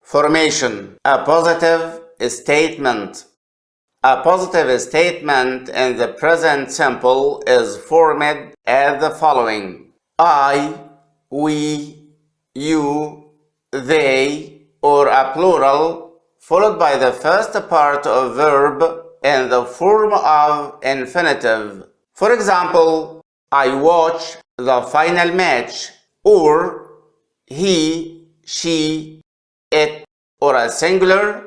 Formation. A positive statement. A positive statement in the present simple is formed as the following: I, we, you, they, or a plural, followed by the first part of verb in the form of infinitive. For example, I watch the final match, or he, she, it, or a singular,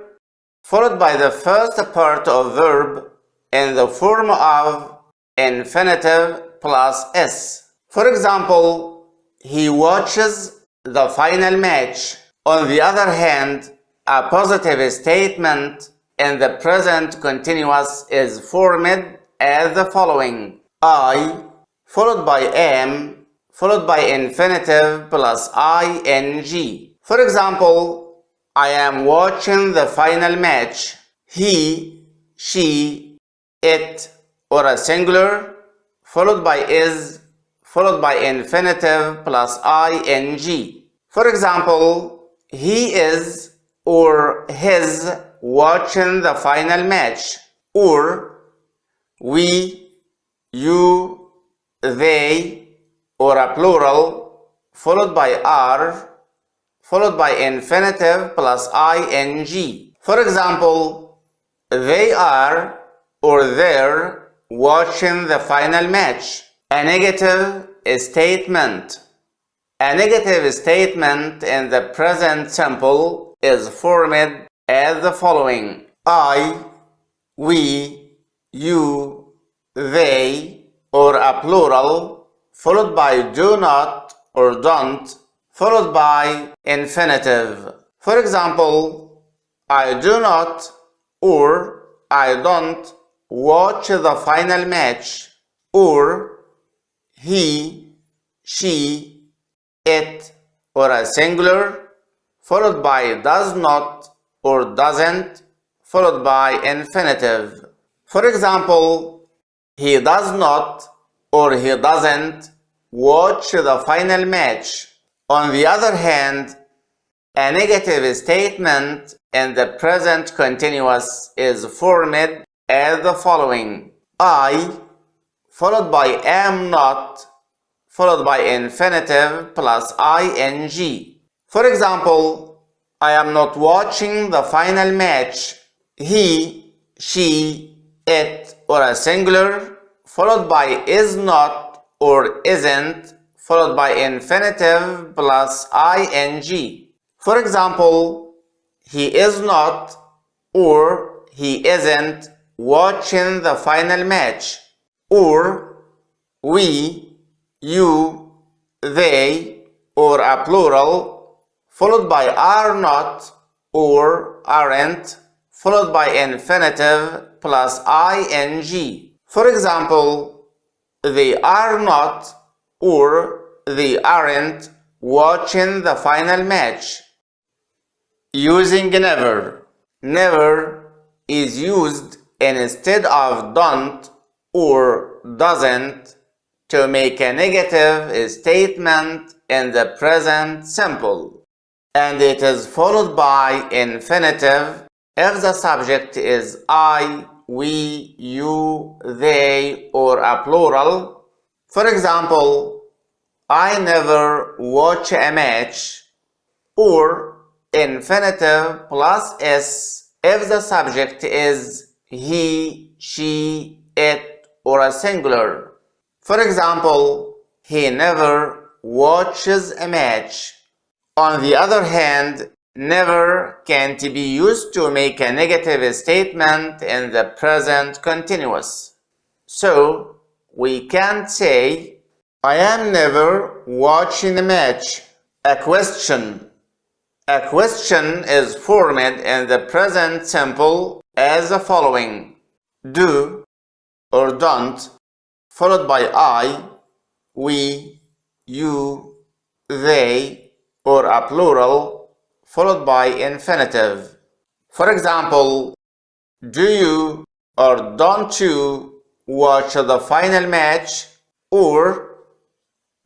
followed by the first part of verb in the form of infinitive plus s. For example, he watches the final match. On the other hand, a positive statement in the present continuous is formed as the following: I, followed by am, followed by infinitive plus ing. For example, I am watching the final match. He, she, it, or a singular, followed by is, followed by infinitive plus ing. For example, he is or his watching the final match, or we, you, they, or a plural, followed by are, followed by infinitive plus ing. For example, they are or they're watching the final match. A negative statement. A negative statement in the present simple is formed as the following: I, we, you, they, or a plural, followed by do not or don't, followed by infinitive. For example, I do not or I don't watch the final match, or he, she, it, or a singular, followed by does not or doesn't, followed by infinitive. For example, he does not or he doesn't watch the final match. On the other hand, a negative statement in the present continuous is formed as the following: I, followed by am not, followed by infinitive plus ing. For example, I am not watching the final match. He, she, it, or a singular, followed by is not or isn't, followed by infinitive plus ing. For example, he is not or he isn't watching the final match, or we, you, they, or a plural, followed by are not or aren't, followed by infinitive plus ing. For example, they are not or they aren't watching the final match. Using never. Never is used instead of don't or doesn't to make a negative statement in the present simple, and it is followed by infinitive if the subject is I, we, you, they, or a plural. For example, I never watch a match, or infinitive plus s if the subject is he, she, it, or a singular. For example, he never watches a match. On the other hand, never can't be used to make a negative statement in the present continuous. So, we can't say, I am never watching a match. A question. A question is formed in the present simple as the following: do or don't, followed by I, we, you, they, or a plural, followed by infinitive. For example, do you or don't you watch the final match, or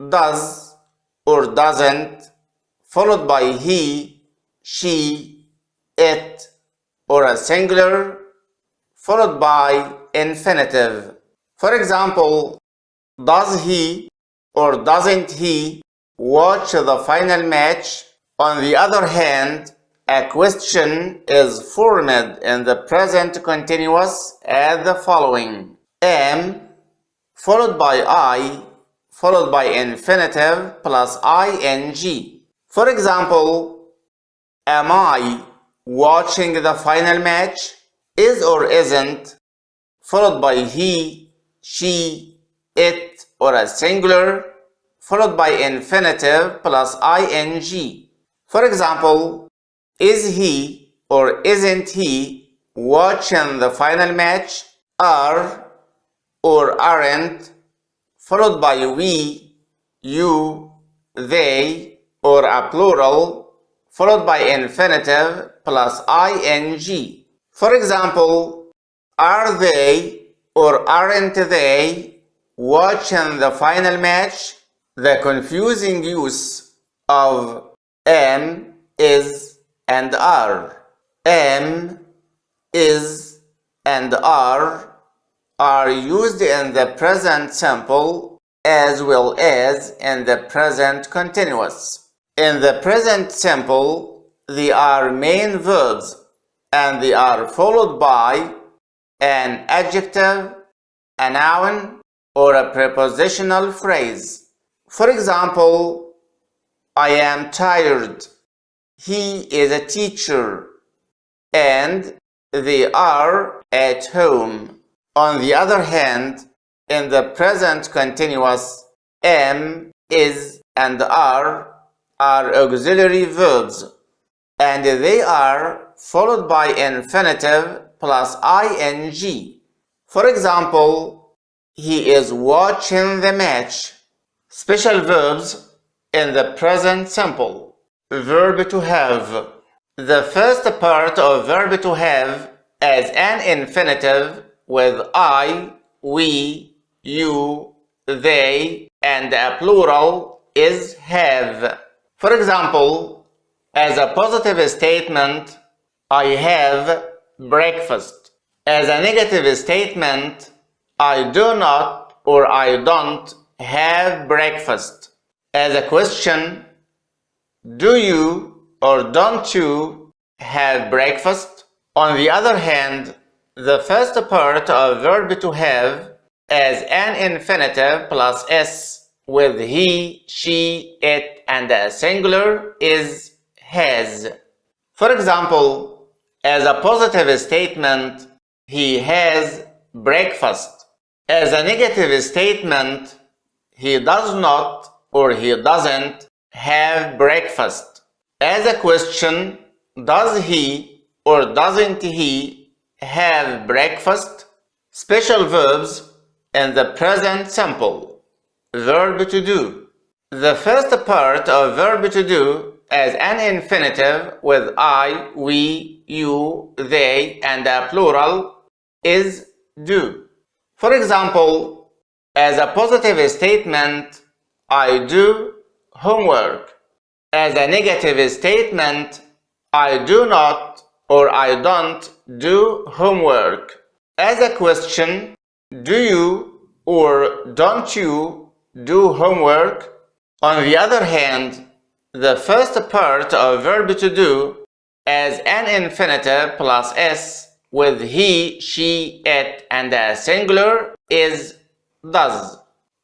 does or doesn't, followed by he, she, it, or a singular followed by infinitive. For example, does he or doesn't he watch the final match? On the other hand, a question is formed in the present continuous as the following: am followed by I followed by infinitive plus ing. For example, am I watching the final match? Is or isn't followed by he, she, it, or a singular followed by infinitive plus ing. For example, is he or isn't he watching the final match? Are or aren't followed by we, you, they, or a plural followed by infinitive plus ing. For example, are they or aren't they watching the final match? The confusing use of am, is, and are. Am, is, and are used in the present simple as well as in the present continuous. In the present simple, they are main verbs and they are followed by an adjective, a noun, or a prepositional phrase. For example, I am tired, he is a teacher, and they are at home. On the other hand, in the present continuous, am, is, and are auxiliary verbs, and they are followed by infinitive plus ing. For example, he is watching the match. Special verbs in the present simple. Verb to have. The first part of verb to have as an infinitive with I, we, you, they, and a plural is have. For example, as a positive statement, I have breakfast. As a negative statement, I do not or I don't have breakfast. As a question, do you or don't you have breakfast? On the other hand, the first part of verb to have as an infinitive plus s with he, she, it, and a singular is has. For example, as a positive statement, he has breakfast. As a negative statement, he does not or he doesn't have breakfast. As a question, does he or doesn't he have breakfast? Special verbs in the present simple. Verb to do. The first part of verb to do as an infinitive with I, we, you, they, and a plural is do. For example, as a positive statement, I do homework. As a negative statement, I do not or I don't do homework. As a question, do you or don't you do homework? On the other hand, the first part of verb to do as an infinitive plus s with he, she, it, and a singular is does.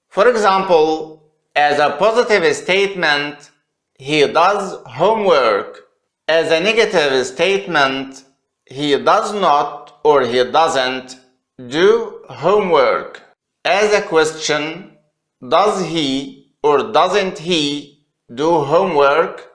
For example, as a positive statement, he does homework. As a negative statement, he does not or he doesn't do homework. As a question, does he or doesn't he do homework?